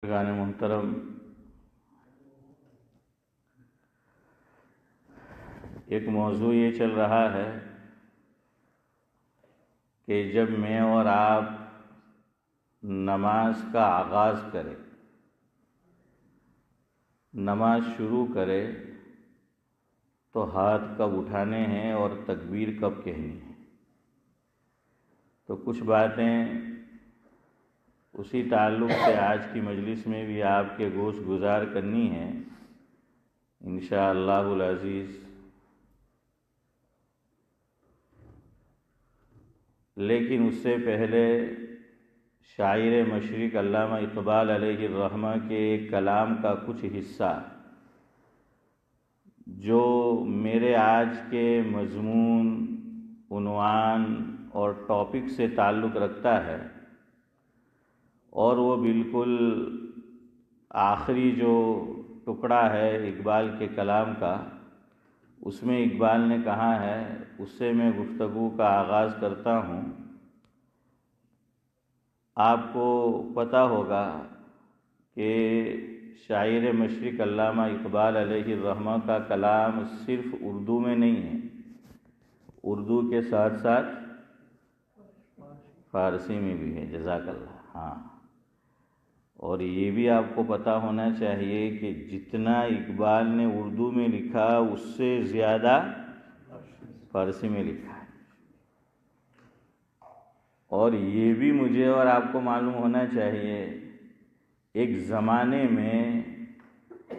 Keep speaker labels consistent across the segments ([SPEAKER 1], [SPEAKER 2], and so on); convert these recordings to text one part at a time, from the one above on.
[SPEAKER 1] بزرگان محترم، ایک موضوع یہ چل رہا ہے کہ جب میں اور آپ نماز کا آغاز کریں، نماز شروع کرے تو ہاتھ کب اٹھانے ہیں اور تکبیر کب کہنی ہے۔ تو کچھ باتیں اسی تعلق سے آج کی مجلس میں بھی آپ کے گوش گزار کرنی ہے انشاءاللہ العزیز۔ لیکن اس سے پہلے شاعر مشرق علامہ اقبال علیہ الرحمہ کے ایک کلام کا کچھ حصہ جو میرے آج کے مضمون، عنوان اور ٹاپک سے تعلق رکھتا ہے، اور وہ بالکل آخری جو ٹکڑا ہے اقبال کے کلام کا، اس میں اقبال نے کہا ہے، اس سے میں گفتگو کا آغاز کرتا ہوں۔ آپ کو پتہ ہوگا کہ شاعر مشرق علامہ اقبال علیہ الرحمہ کا کلام صرف اردو میں نہیں ہے، اردو کے ساتھ ساتھ فارسی میں بھی ہے۔ جزاک اللہ۔ ہاں، اور یہ بھی آپ کو پتہ ہونا چاہیے کہ جتنا اقبال نے اردو میں لکھا اس سے زیادہ فارسی میں لکھا ہے۔ اور یہ بھی مجھے اور آپ کو معلوم ہونا چاہیے، ایک زمانے میں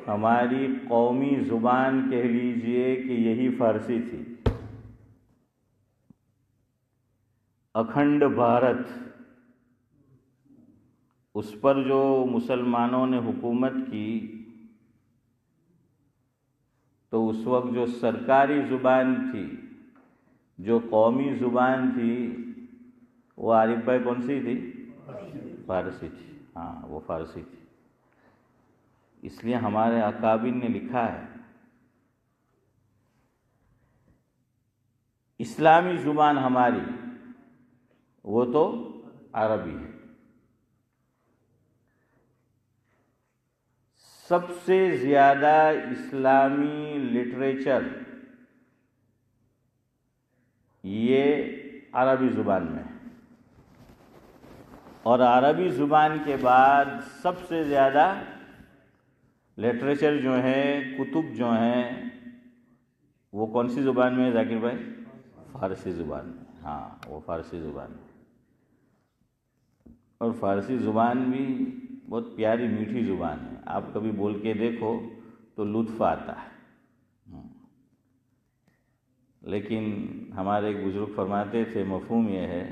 [SPEAKER 1] ہماری قومی زبان کہہ لیجئے کہ یہی فارسی تھی۔ اکھنڈ بھارت، اس پر جو مسلمانوں نے حکومت کی تو اس وقت جو سرکاری زبان تھی، جو قومی زبان تھی، وہ عارف بھائی کون سی تھی؟ فارسی تھی۔ ہاں، وہ فارسی تھی۔ اس لیے ہمارے اکابر نے لکھا ہے اسلامی زبان ہماری وہ تو عربی ہے۔ سب سے زیادہ اسلامی لٹریچر یہ عربی زبان میں ہے، اور عربی زبان کے بعد سب سے زیادہ لٹریچر جو ہے، کتب جو ہیں، وہ کون سی زبان میں ہے ذاکر بھائی؟ فارسی زبان میں۔ ہاں، وہ فارسی زبان میں۔ اور فارسی زبان بھی بہت پیاری میٹھی زبان ہے، آپ کبھی بول کے دیکھو تو لطف آتا ہے۔ لیکن ہمارے ایک بزرگ فرماتے تھے، مفہوم یہ ہے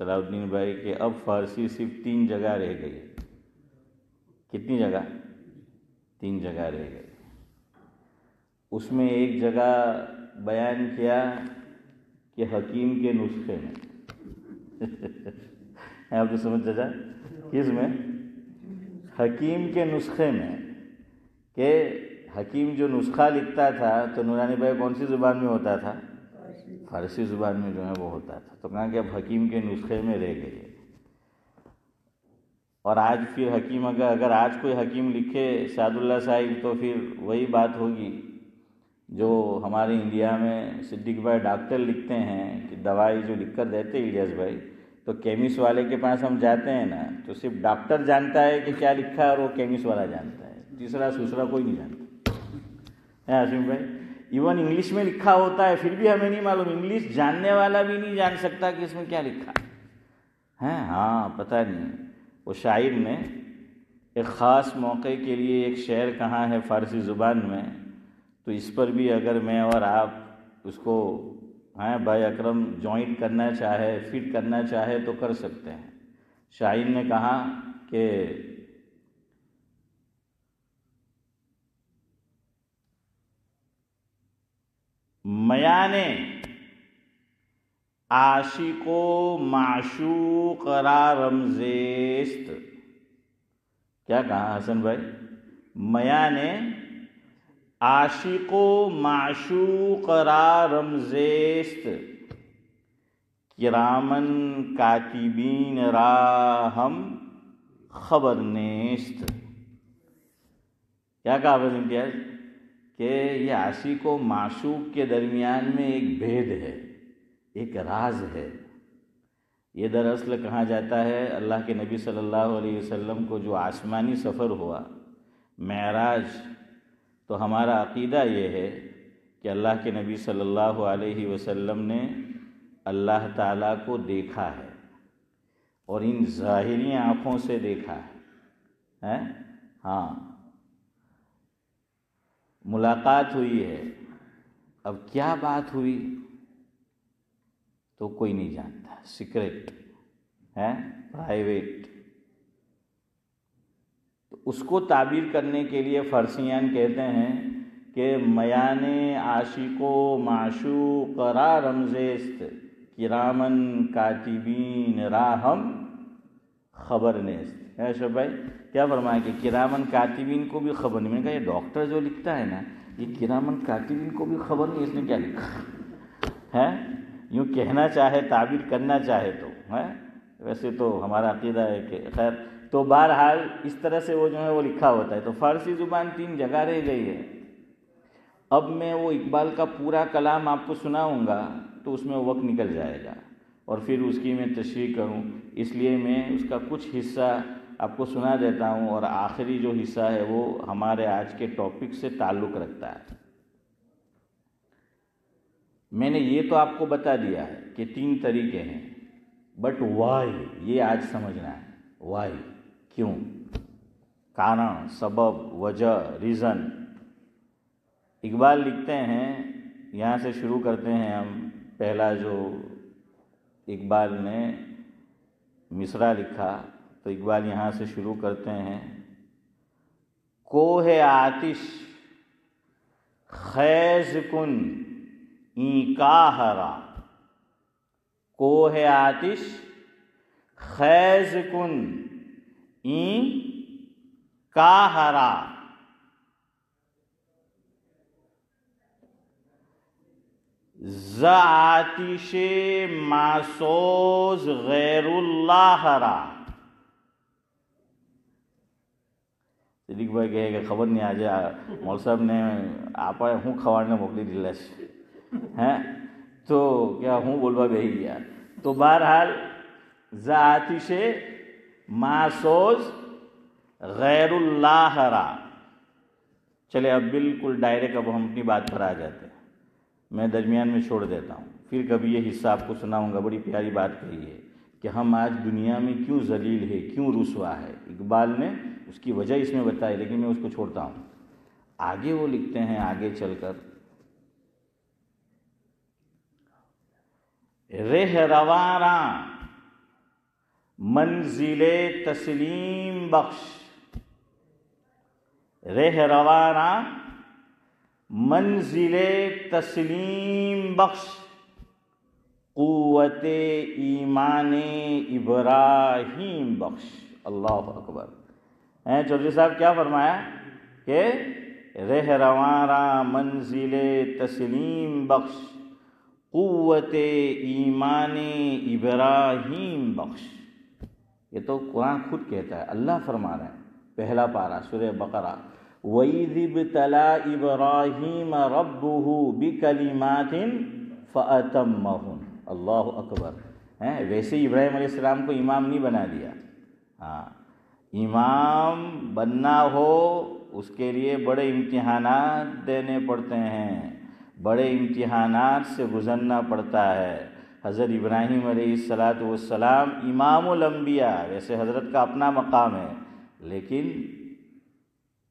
[SPEAKER 1] صلاح الدین بھائی، کہ اب فارسی صرف 3 جگہ رہ گئی ہے۔ کتنی جگہ؟ 3 جگہ رہ گئی۔ اس میں ایک جگہ بیان کیا کہ حکیم کے نسخے میں آپ نے سمجھ جا کس میں؟ حکیم کے نسخے میں، کہ حکیم جو نسخہ لکھتا تھا تو نورانی بھائی کون سی زبان میں ہوتا تھا؟ فارسی زبان میں جو ہے وہ ہوتا تھا۔ تو کہا کہ اب حکیم کے نسخے میں رہ گئی ہے۔ اور آج پھر حکیم اگر آج کوئی حکیم لکھے سعد اللہ صاحب، تو پھر وہی بات ہوگی جو ہمارے انڈیا میں صدیق بھائی ڈاکٹر لکھتے ہیں کہ دوائی جو لکھ کر دیتے الیاس بھائی، تو کیمسٹ والے کے پاس ہم جاتے ہیں نا، تو صرف ڈاکٹر جانتا ہے کہ کیا لکھا ہے اور وہ کیمسٹ والا جانتا ہے، تیسرا سوسرا کوئی نہیں جانتا ہے عاصم بھائی۔ ایون انگلش میں لکھا ہوتا ہے پھر بھی ہمیں نہیں معلوم، انگلش جاننے والا بھی نہیں جان سکتا کہ اس میں کیا لکھا ہے۔ ہاں، پتہ نہیں۔ وہ شاعر نے ایک خاص موقع کے لیے ایک شعر کہا ہے فارسی زبان میں، تو اس پر بھی اگر میں اور آپ اس کو بھائی اکرم جوائنٹ کرنا چاہے، فٹ کرنا چاہے تو کر سکتے ہیں۔ شاعر نے کہا کہ میان عاشق و معشوق را رمزیست۔ کیا کہا حسن بھائی؟ میان عاشق و معشوق را رمزیست، کرامن کاتبین را ہم خبر نیست. کیا کہا حافظ امتیاز کہ یہ عاشق و معشوق کے درمیان میں ایک بھید ہے، ایک راز ہے. یہ دراصل کہا جاتا ہے اللہ کے نبی صلی اللہ علیہ وسلم کو جو آسمانی سفر ہوا معراج، تو ہمارا عقیدہ یہ ہے کہ اللہ کے نبی صلی اللہ علیہ وسلم نے اللہ تعالیٰ کو دیکھا ہے اور ان ظاہری آنکھوں سے دیکھا ہے. ہاں، ملاقات ہوئی ہے. اب کیا بات ہوئی تو کوئی نہیں جانتا، سیکرٹ ہے، پرائیویٹ. تو اس کو تعبیر کرنے کے لیے فارسیان کہتے ہیں کہ میان عاشق و معشوق را رمزست، کرامن کاتبین را ہم خبر نیست. ہے اشرف بھائی کیا فرمایا کہ کرامن کاتبین کو بھی خبر نہیں. میں نے کہا یہ ڈاکٹر جو لکھتا ہے نا، یہ کرامن کاتبین کو بھی خبر نہیں اس نے کیا لکھا ہے. یوں کہنا چاہے، تعبیر کرنا چاہے تو ہے. ویسے تو ہمارا عقیدہ ہے کہ خیر، تو بہرحال اس طرح سے وہ جو ہے وہ لکھا ہوتا ہے. تو فارسی زبان 3 جگہ رہ گئی ہے. اب میں وہ اقبال کا پورا کلام آپ کو سناؤں گا تو اس میں وقت نکل جائے گا اور پھر اس کی میں تشریح کروں، اس لیے میں اس کا کچھ حصہ آپ کو سنا دیتا ہوں اور آخری جو حصہ ہے وہ ہمارے آج کے ٹاپک سے تعلق رکھتا ہے. میں نے یہ تو آپ کو بتا دیا ہے کہ 3 طریقے ہیں، بٹ وائی یہ آج سمجھنا ہے. وائی کیوں، کارن، سبب، وجہ، ریزن. اقبال لکھتے ہیں، یہاں سے شروع کرتے ہیں ہم. پہلا جو اقبال نے مصرع لکھا تو اقبال یہاں سے شروع کرتے ہیں. کوہ آتش خیز کن این کاہرا، کوہ آتش خیز کن این کاہرا، ز آتش ماسوز غیر اللہ را. صدیق بھائی کہے کہ خبر نہیں آج مول صاحب نے آپ ہوں کھواڑنے موکلی دلش ہیں تو کیا ہوں بولوا بہی گیا. تو بہرحال ز آتش ماسوز غیر اللہ را. چلے اب بالکل ڈائریکٹ اب ہم اپنی بات پر آ جاتے ہیں. میں درمیان میں چھوڑ دیتا ہوں، پھر کبھی یہ حصہ آپ کو سناؤں گا. بڑی پیاری بات کہی ہے کہ ہم آج دنیا میں کیوں ذلیل ہے، کیوں رسوا ہے. اقبال نے اس کی وجہ اس میں بتائی، لیکن میں اس کو چھوڑتا ہوں. آگے وہ لکھتے ہیں، آگے چل کر، رہ رواراں منزل تسلیم بخش، رہ رواراں منزل تسلیم بخش، قوت ایمان ابراہیم بخش. اللہ اکبر. چودھری صاحب کیا فرمایا کہ رہ رواں منزل تسلیم بخش، قوت ایمان ابراہیم بخش. یہ تو قرآن خود کہتا ہے، اللہ فرما رہے ہیں. پہلا پارہ سورہ بقرہ، وَإِذِ ابْتَلَىٰ إِبْرَاهِيمَ رَبُّهُ بِكَلِمَاتٍ فَأَتَمَّهُنَّ. اللہ اکبر. ویسے ابراہیم علیہ السلام کو امام نہیں بنا دیا. ہاں، امام بننا ہو اس کے لیے بڑے امتحانات دینے پڑتے ہیں، بڑے امتحانات سے گزرنا پڑتا ہے. حضرت ابراہیم علیہ السلام امام الانبیاء، ویسے حضرت کا اپنا مقام ہے، لیکن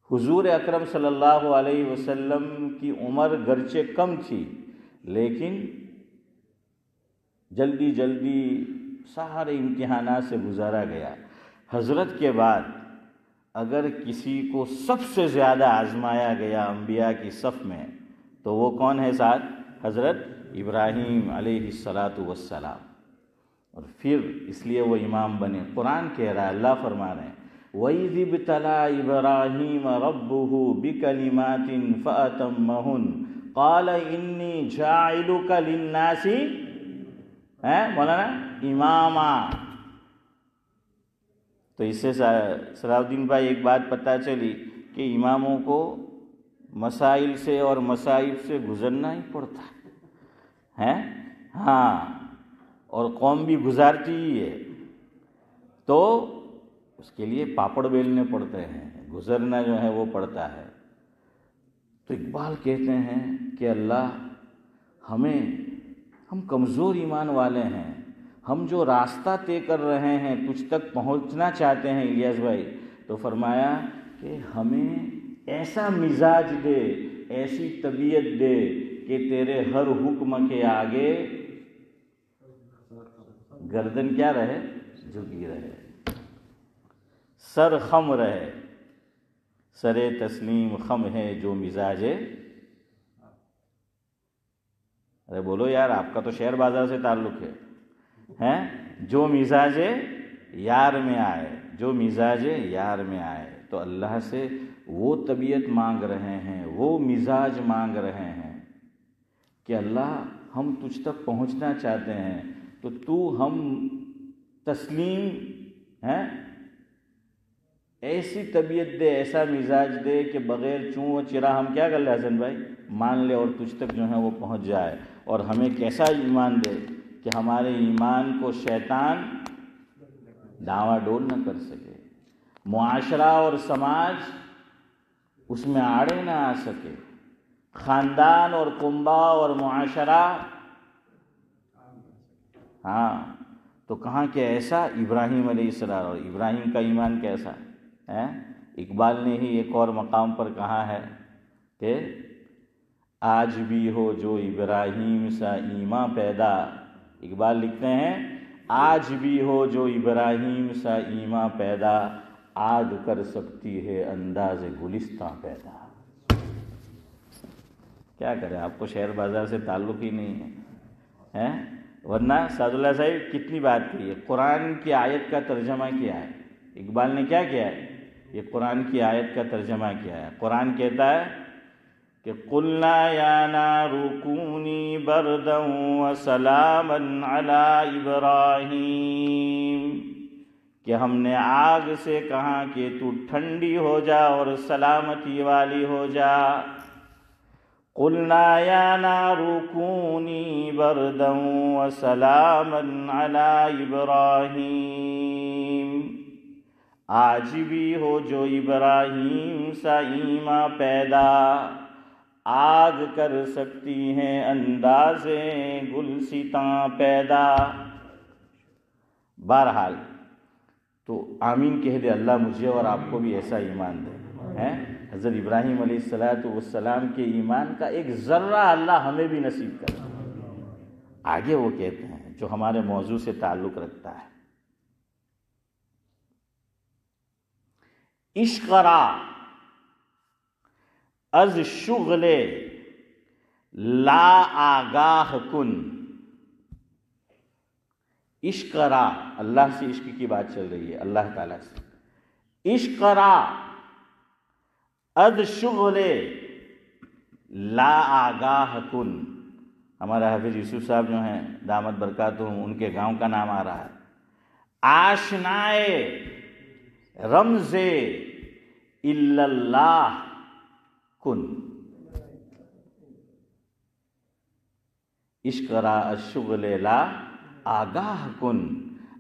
[SPEAKER 1] حضور اکرم صلی اللہ علیہ وسلم کی عمر گرچہ کم تھی لیکن جلدی جلدی سارے امتحانات سے گزارا گیا. حضرت کے بعد اگر کسی کو سب سے زیادہ آزمایا گیا انبیاء کی صف میں تو وہ کون ہے ساتھ؟ حضرت ابراہیم علیہ السلام. اور پھر اس لیے وہ امام بنے. قرآن کہہ رہا ہے، اللہ فرما رہے ہیں، وَإِذِ ابْتَلَىٰ إِبْرَاهِيمَ رَبُّهُ بِكَلِمَاتٍ فَأَتَمَّهُنَّ قَالَ إِنِّي جَاعِلُكَ لِلنَّاسِ مولانا اماما. تو اس سے صلاح الدین بھائی ایک بات پتہ چلی کہ اماموں کو مسائل سے اور مصائب سے گزرنا ہی پڑتا ہے، ہاں، اور قوم بھی گزارتی ہی ہے، تو اس کے لیے پاپڑ بیلنے پڑتے ہیں، گزرنا جو ہے وہ پڑتا ہے۔ تو اقبال کہتے ہیں کہ اللہ ہم کمزور ایمان والے ہیں، ہم جو راستہ طے کر رہے ہیں، تجھ تک پہنچنا چاہتے ہیں الیاس بھائی، تو فرمایا کہ ہمیں ایسا مزاج دے، ایسی طبیعت دے کہ تیرے ہر حکم کے آگے گردن کیا رہے؟ جھکی رہے، سر خم رہے، سر تسلیم خم ہے جو مزاج ہے۔ ارے بولو یار، آپ کا تو شیئر بازار سے تعلق ہے، جو مزاج یار میں آئے، جو مزاج یار میں آئے۔ تو اللہ سے وہ طبیعت مانگ رہے ہیں، وہ مزاج مانگ رہے ہیں کہ اللہ ہم تجھ تک پہنچنا چاہتے ہیں، تو ہم تسلیم ہے، ایسی طبیعت دے، ایسا مزاج دے کہ بغیر چوں و چرا ہم کیا کر لیں حسن بھائی، مان لے اور تجھ تک جو ہے وہ پہنچ جائے۔ اور ہمیں کیسا ایمان دے کہ ہمارے ایمان کو شیطان ڈاواں ڈول نہ کر سکے، معاشرہ اور سماج اس میں آڑے نہ آ سکے، خاندان اور کنبہ اور معاشرہ، ہاں، تو کہاں کہ ایسا ابراہیم علیہ السلام، اور ابراہیم کا ایمان کیسا ہے؟ اقبال نے ہی ایک اور مقام پر کہا ہے کہ آج بھی ہو جو ابراہیم سا ایمان پیدا، اقبال لکھتے ہیں آج بھی ہو جو ابراہیم سا ایمان پیدا، آگ کر سکتی ہے انداز گلستاں پیدا۔ کیا کریں، آپ کو شہر بازار سے تعلق ہی نہیں ہے، ورنہ سعد اللہ صاحب کتنی بات کی ہے۔ قرآن کی آیت کا ترجمہ کیا ہے اقبال نے، کیا کیا ہے؟ یہ قرآن کی آیت کا ترجمہ کیا ہے۔ قرآن کہتا ہے کہ قُلْنَا يَا نَارُ كُونِي بَرْدًا وَسَلَامًا عَلَىٰ إِبْرَاهِيمَ، کہ ہم نے آگ سے کہا کہ تو ٹھنڈی ہو جا اور سلامتی والی ہو جا۔ قُلْنَا يَا نَارُ كُونِي بَرْدًا وَسَلَامًا عَلَىٰ إِبْرَاهِيمَ، آج بھی ہو جو ابراہیم سا ایمان پیدا، آگ کر سکتی ہیں اندازیں گلستاں پیدا۔ بہرحال تو آمین کہہ دے، اللہ مجھے اور آپ کو بھی ایسا ایمان دے، حضرت ابراہیم علیہ السلام کے ایمان کا ایک ذرہ اللہ ہمیں بھی نصیب کرے۔ آگے وہ کہتے ہیں جو ہمارے موضوع سے تعلق رکھتا ہے، عشق را از شغل لا آگاہ کن۔ عشق را، اللہ سے عشق کی بات چل رہی ہے، اللہ تعالیٰ سے، عشق را از شغل لا آگاہ کن۔ ہمارا حافظ یوسف صاحب جو ہیں دامت برکاتہم، ان کے گاؤں کا نام آ رہا ہے۔ آشنائے رمز الا اللہ کن، عشق را از شغل لا آگاہ کن،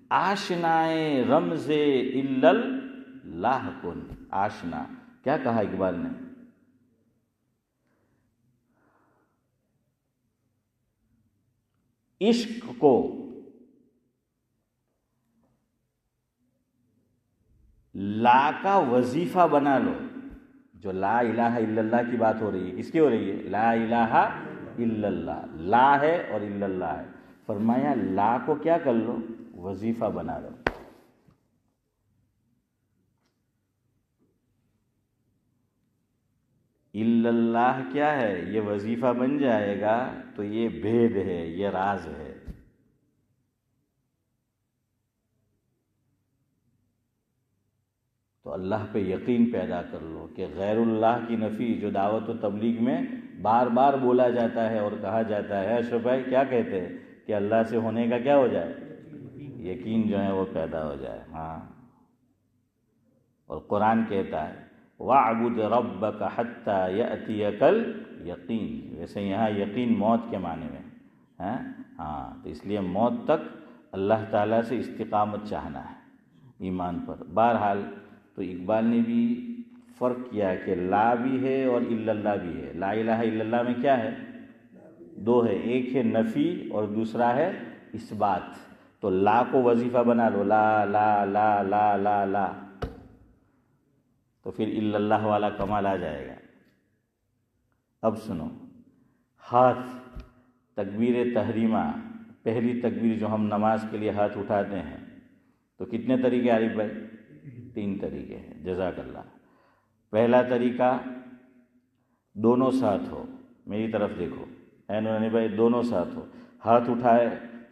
[SPEAKER 1] آشنائے رمز الا اللہ کن۔ آشنا کیا کہا اقبال نے؟ عشق کو لا کا وظیفہ بنا لو۔ جو لا الہ الا اللہ کی بات ہو رہی ہے، کس کی ہو رہی ہے؟ لا الہ الا اللہ، لا ہے اور الا اللہ ہے، فرمایا لا کو کیا کر لو؟ وظیفہ بنا لو۔ الا اللہ کیا ہے؟ یہ وظیفہ بن جائے گا تو یہ بھید ہے، یہ راز ہے۔ تو اللہ پہ یقین پیدا کر لو کہ غیر اللہ کی نفی جو دعوت و تبلیغ میں بار بار بولا جاتا ہے اور کہا جاتا ہے، اشرف بھائی کیا کہتے ہیں کہ اللہ سے ہونے کا کیا ہو جائے؟ یقین جو ہے وہ پیدا ہو جائے۔ ہاں، اور قرآن کہتا ہے وَاعْبُدْ رَبَّكَ حَتَّى يَأْتِيَكَ الْيَقِينُ، ویسے یہاں یقین موت کے معنی میں ہاں، تو اس لیے موت تک اللہ تعالیٰ سے استقامت چاہنا ہے ایمان پر۔ بہرحال تو اقبال نے بھی فرق کیا کہ لا بھی ہے اور الا اللہ بھی ہے۔ لا الہ الا اللہ میں کیا ہے؟ دو ہے، ایک ہے نفی اور دوسرا ہے اثبات۔ تو لا کو وظیفہ بنا لو، لا لا لا لا لا لا، تو پھر الا اللہ والا کمال آ جائے گا۔ اب سنو، ہاتھ تکبیر تحریمہ، پہلی تکبیر جو ہم نماز کے لیے ہاتھ اٹھاتے ہیں، تو کتنے طریقے عارف بھائی؟ 3 طریقے ہیں، جزاک اللہ۔ پہلا طریقہ دونوں ساتھ ہو، میری طرف دیکھو نورانی بھائی، دونوں ساتھ ہو، ہاتھ اٹھائے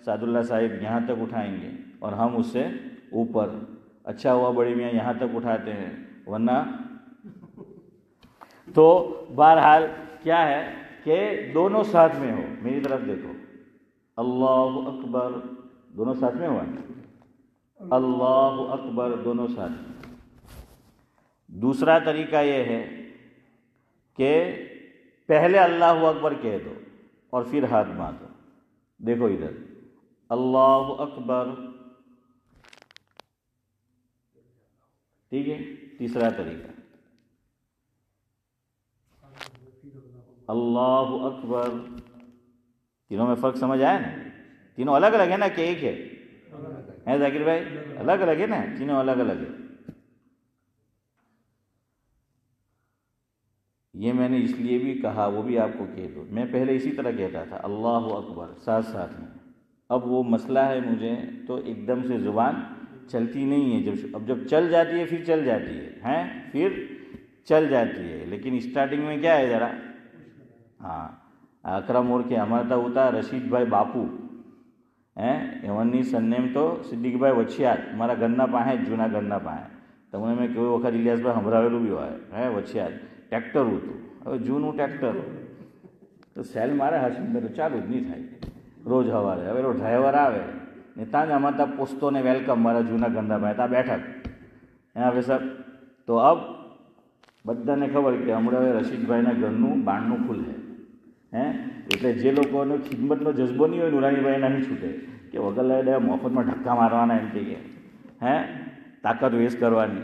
[SPEAKER 1] سعد اللہ صاحب یہاں تک اٹھائیں گے اور ہم اس سے اوپر، اچھا ہوا بڑی میاں یہاں تک اٹھاتے ہیں، ورنہ تو بہرحال کیا ہے کہ دونوں ساتھ میں ہو، میری طرف دیکھو، اللہ اکبر، دونوں ساتھ میں ہوا، اللہ اکبر، دونوں ساتھ میں۔ دوسرا طریقہ یہ ہے کہ پہلے اللہ اکبر کہہ دو اور پھر ہاتھ باندھو، دیکھو ادھر، اللہ اکبر، ٹھیک ہے۔ تیسرا طریقہ اللہ اکبر، تینوں میں فرق سمجھ آیا نا؟ تینوں الگ الگ ہے نا کہ ایک ہے ذاکر بھائی؟ الگ الگ ہے نا، تینوں الگ الگ ہے۔ یہ میں نے اس لیے بھی کہا، وہ بھی آپ کو کہہ دو، میں پہلے اسی طرح کہتا تھا اللہ اکبر ساتھ ساتھ میں، اب وہ مسئلہ ہے مجھے تو ایک دم سے زبان چلتی نہیں ہے، جب چل جاتی ہے پھر چل جاتی ہے پھر چل جاتی ہے، لیکن اسٹارٹنگ میں کیا ہے ذرا، ہاں اکرم اور کے ہمارتا ہوتا رشید بھائی باپو ایونی سنیم تو صدیق بھائی وچھیات، ہمارا گننا پاہے جونا گننا پاہے تمہیں میں کوئی وقت الیاس بھائی ہمراویلو بھی ہوا ہے وچھیات ٹریکٹر ہوں تو હવે જૂનું ટ્રેક્ટર તો સેલ મારે હાશિમ તો ચાલુ જ નહીં થાય, રોજ સવારે હવે એનો ડ્રાઈવર આવે ને ત્યાં જ અમારે ત્યાં પૂછતો ને વેલકમ મારા જૂના ગંદા ભાઈ ત્યાં બેઠક હવે સર તો અબ બધાને ખબર કે હમણાં હવે રશીદભાઈના ઘરનું બારણું ખુલે એટલે જે લોકોનો ખિદમતનો જજ્બો નહીં હોય નુરાનીભાઈ નહીં છૂટે કે વગર લાગે મફતમાં ધક્કા મારવાના એમ કહીએ તાકાત વેસ્ટ કરવાની,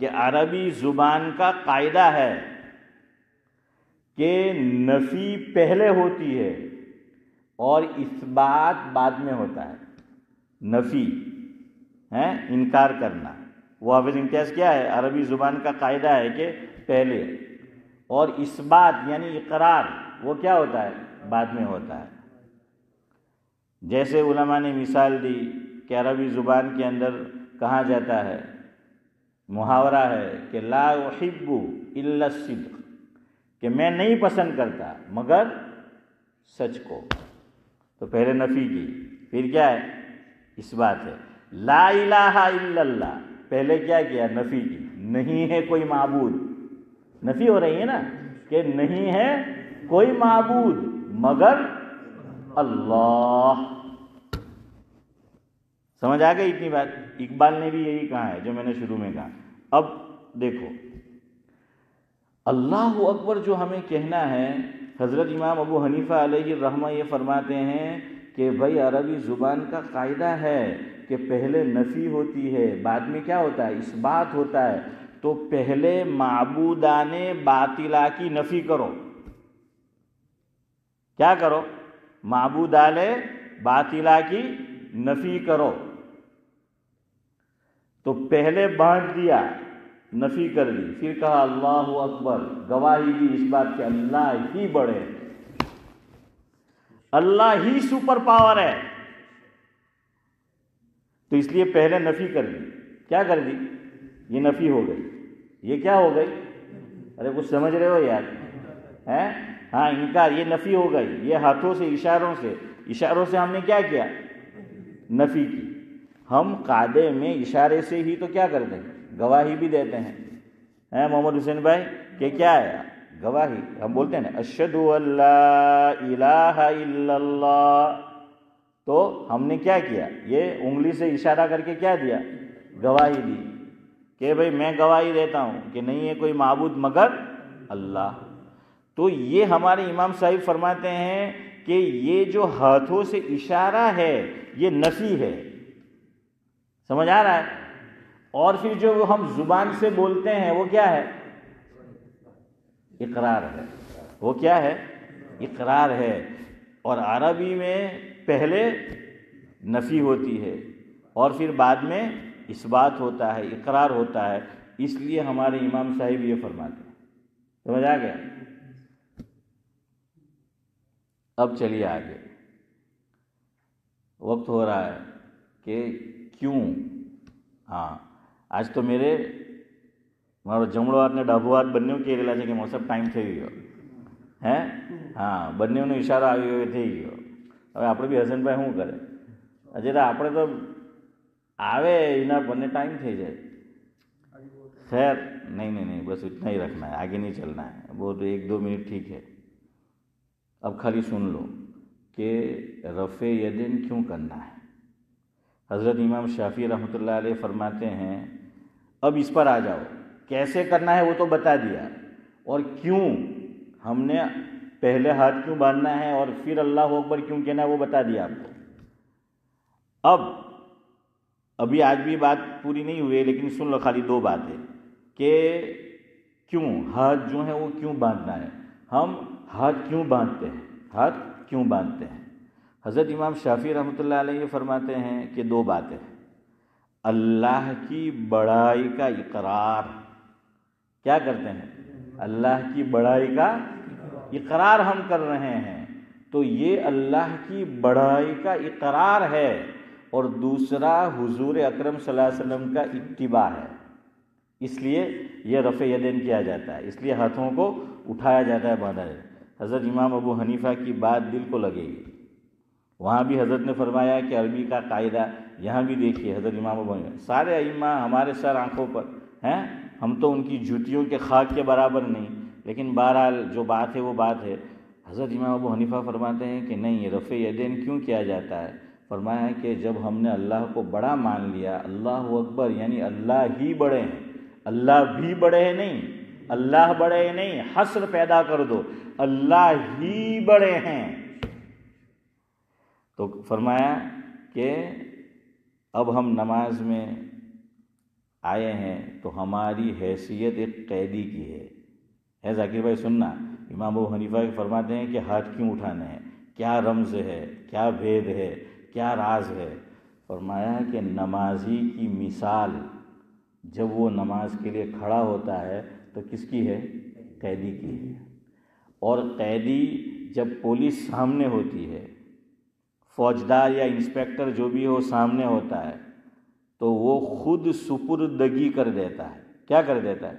[SPEAKER 1] کہ عربی زبان کا قاعدہ ہے کہ نفی پہلے ہوتی ہے اور اثبات بعد میں ہوتا ہے. نفی ہے انکار کرنا، وہ حافظ امتیاز کیا ہے؟ عربی زبان کا قاعدہ ہے کہ پہلے، اور اثبات یعنی اقرار وہ کیا ہوتا ہے؟ بعد میں ہوتا ہے. جیسے علماء نے مثال دی کہ عربی زبان کے اندر کہا جاتا ہے، محاورہ ہے کہ لا احب الا الصدق، کہ میں نہیں پسند کرتا مگر سچ کو. تو پہلے نفی کی، پھر کیا ہے؟ اثبات ہے. لا الہ الا اللہ، پہلے کیا کیا؟ نفی کی، نہیں ہے کوئی معبود. نفی ہو رہی ہے نا کہ نہیں ہے کوئی معبود مگر اللہ. سمجھ آ گئی اتنی بات؟ اقبال نے بھی یہی کہا ہے جو میں نے شروع میں کہا. اب دیکھو اللہ اکبر جو ہمیں کہنا ہے، حضرت امام ابو حنیفہ علیہ الرحمہ یہ فرماتے ہیں کہ بھائی عربی زبان کا قاعدہ ہے کہ پہلے نفی ہوتی ہے، بعد میں کیا ہوتا ہے؟ اثبات ہوتا ہے. تو پہلے معبودان باطلہ کی نفی کرو. کیا کرو؟ معبودان باطلہ کی نفی کرو. تو پہلے باندھ دیا، نفی کر دی، پھر کہا اللہ اکبر، گواہی دی اس بات کہ اللہ ہی بڑے، اللہ ہی سپر پاور ہے. تو اس لیے پہلے نفی کر دی. کیا کر دی؟ یہ نفی ہو گئی. یہ کیا ہو گئی؟ ارے کچھ سمجھ رہے ہو یار؟ ہاں انکار، یہ نفی ہو گئی. یہ ہاتھوں سے اشاروں سے ہم نے کیا کیا؟ نفی کی. ہم قاعدے میں اشارے سے ہی تو کیا کرتے ہیں؟ گواہی بھی دیتے ہیں. محمد حسین بھائی کہ کیا ہے گواہی؟ ہم بولتے ہیں نا اشہد ان لا الہ الا اللہ. تو ہم نے کیا کیا؟ یہ انگلی سے اشارہ کر کے کیا دیا؟ گواہی دی کہ بھئی میں گواہی دیتا ہوں کہ نہیں ہے کوئی معبود مگر اللہ. تو یہ ہمارے امام صاحب فرماتے ہیں کہ یہ جو ہاتھوں سے اشارہ ہے یہ نفی ہے. سمجھ آ رہا ہے؟ اور پھر جو ہم زبان سے بولتے ہیں وہ کیا ہے؟ اقرار ہے. وہ کیا ہے؟ اقرار ہے. اور عربی میں پہلے نفی ہوتی ہے اور پھر بعد میں اثبات ہوتا ہے، اقرار ہوتا ہے. اس لیے ہمارے امام صاحب یہ فرماتے ہیں. سمجھ آ گیا؟ اب چلیے آگے، وقت ہو رہا ہے کہ کیوں. آج تو મારો જમણો હાથ ને ડાબો હાથ બંને કહેલા છે કે મોસમ ટાઈમ થઈ ગયો હે. બંનેનો ઈશારો આવી ગયો થઈ ગયો. હવે આપણે બી હસનભાઈ શું કરે? હજી આપણે તો આવે એના બંને ટાઈમ થઈ જાય. خیر نہیں بس اتنا ہی رکھنا ہے، آگے نہیں چلنا ہے. وہ 1-2 منٹ ٹھیک ہے. اب خالی سن لو کہ رفع یدین کیوں کرنا ہے. حضرت امام شافعی رحمۃ اللہ علیہ فرماتے ہیں، اب اس پر آ جاؤ، کیسے کرنا ہے وہ تو بتا دیا، اور کیوں ہم نے پہلے ہاتھ کیوں باندھنا ہے اور پھر اللہ اکبر کیوں کہنا ہے وہ بتا دیا آپ کو. ابھی آج بھی بات پوری نہیں ہوئی ہے لیکن سن لو خالی 2 باتیں کہ کیوں ہاتھ جو ہے وہ کیوں باندھنا ہے. ہم ہاتھ کیوں باندھتے ہیں؟ حضرت امام شافعی رحمۃ اللہ علیہ یہ فرماتے ہیں کہ 2 باتیں. اللہ کی بڑائی کا اقرار. کیا کرتے ہیں؟ اللہ کی بڑائی کا اقرار ہم کر رہے ہیں. تو یہ اللہ کی بڑائی کا اقرار ہے. اور دوسرا حضور اکرم صلی اللہ علیہ وسلم کا اتباع ہے. اس لیے یہ رفع یدین کیا جاتا ہے، اس لیے ہاتھوں کو اٹھایا جاتا ہے، باندھا جاتا ہے. حضرت امام ابو حنیفہ کی بات دل کو لگے گی. وہاں بھی حضرت نے فرمایا کہ عربی کا قاعدہ، یہاں بھی دیکھیے حضرت امام ابو حنیفہ، سارے ائمہ ہمارے سر آنکھوں پر ہیں، ہم تو ان کی جوتیوں کے خاک کے برابر نہیں، لیکن بہرحال جو بات ہے وہ بات ہے. حضرت امام ابو حنیفہ فرماتے ہیں کہ نہیں، یہ رفع یدین کیوں کیا جاتا ہے؟ فرمایا کہ جب ہم نے اللہ کو بڑا مان لیا، اللہ اکبر، یعنی اللہ ہی بڑے ہیں، اللہ بھی بڑے ہیں نہیں، اللہ بڑے ہیں نہیں، حصر پیدا کر دو، اللہ ہی بڑے ہیں. تو فرمایا کہ اب ہم نماز میں آئے ہیں تو ہماری حیثیت ایک قیدی کی ہے ذاکر بھائی سننا. امام ابو حنیفہ فرماتے ہیں کہ ہاتھ کیوں اٹھانے ہیں, کیا رمز ہے, کیا بھید ہے, کیا راز ہے. فرمایا کہ نمازی کی مثال جب وہ نماز کے لیے کھڑا ہوتا ہے تو کس کی ہے؟ قیدی کی ہے. اور قیدی جب پولیس سامنے ہوتی ہے, فوجدار یا انسپیکٹر جو بھی ہو سامنے ہوتا ہے, تو وہ خود سپردگی کر دیتا ہے. کیا کر دیتا ہے؟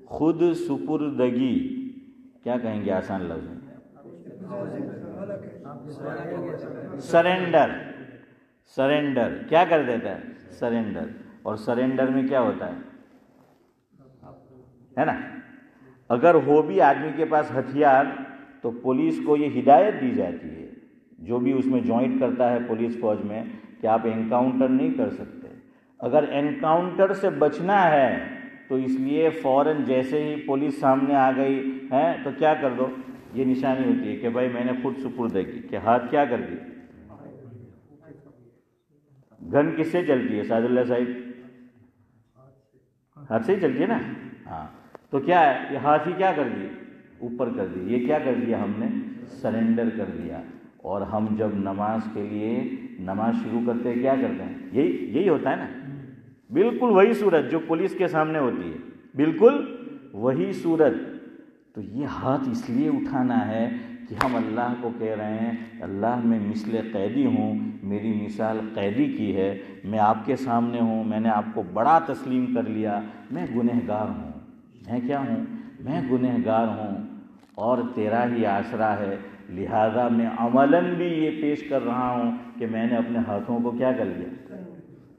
[SPEAKER 1] خود سپردگی. کیا کہیں گے آسان لفظ میں؟ سرنڈر. سرنڈر کیا کر دیتا ہے؟ سرنڈر. اور سرنڈر میں کیا ہوتا ہے نا؟ اگر ہو بھی آدمی کے پاس ہتھیار تو پولیس کو یہ ہدایت دی جاتی ہے, جو بھی اس میں جوائنٹ کرتا ہے پولیس فوج میں, کہ آپ انکاؤنٹر نہیں کر سکتے. اگر انکاؤنٹر سے بچنا ہے تو اس لیے فوراً جیسے ہی پولیس سامنے آ گئی ہے تو کیا کر دو, یہ نشانی ہوتی ہے کہ بھائی میں نے خود سپردگی, کہ ہاتھ کیا کر دی. گن کس سے چلتی ہے سعد اللہ صاحب؟ ہاتھ سے ہی چلتی ہے نا. ہاں, تو کیا ہے, یہ ہاتھ ہی کیا کر دی, اوپر کر دی. یہ کیا کر دیا ہم نے؟ سرنڈر کر دیا. اور ہم جب نماز کے لیے نماز شروع کرتے ہیں کیا کرتے ہیں؟ یہی ہوتا ہے نا. بالکل وہی صورت جو پولیس کے سامنے ہوتی ہے, بالکل وہی صورت. تو یہ ہاتھ اس لیے اٹھانا ہے کہ ہم اللہ کو کہہ رہے ہیں اللہ میں مثل قیدی ہوں, میری مثال قیدی کی ہے. میں آپ کے سامنے ہوں, میں نے آپ کو بڑا تسلیم کر لیا, میں گنہگار ہوں. میں کیا ہوں؟ میں گنہگار ہوں, اور تیرا ہی آسرا ہے. لہذا میں عملاً بھی یہ پیش کر رہا ہوں کہ میں نے اپنے ہاتھوں کو کیا کر لیا؟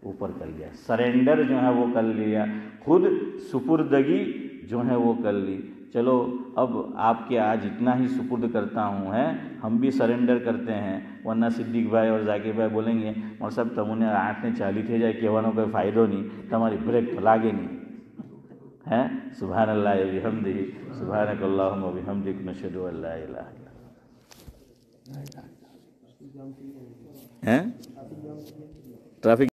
[SPEAKER 1] اوپر کر لیا. سرنڈر جو ہے وہ کر لیا, خود سپردگی جو ہے وہ کر لی. چلو اب آپ کے آج اتنا ہی سپرد کرتا ہوں, ہے ہم بھی سرنڈر کرتے ہیں. ورنہ صدیق بھائی اور ذاکر بھائی بولیں گے اور سب تمہیں آٹھ نے چالی تھے جائے کہوانوں کوئی فائدہ نہیں, تمہاری بریک تو لاگے نہیں ہے. سبحان اللہ وبحمدہ, سبحانک اللہم وبحمدک, نشہد ان لا الہ الا انت. ٹریفک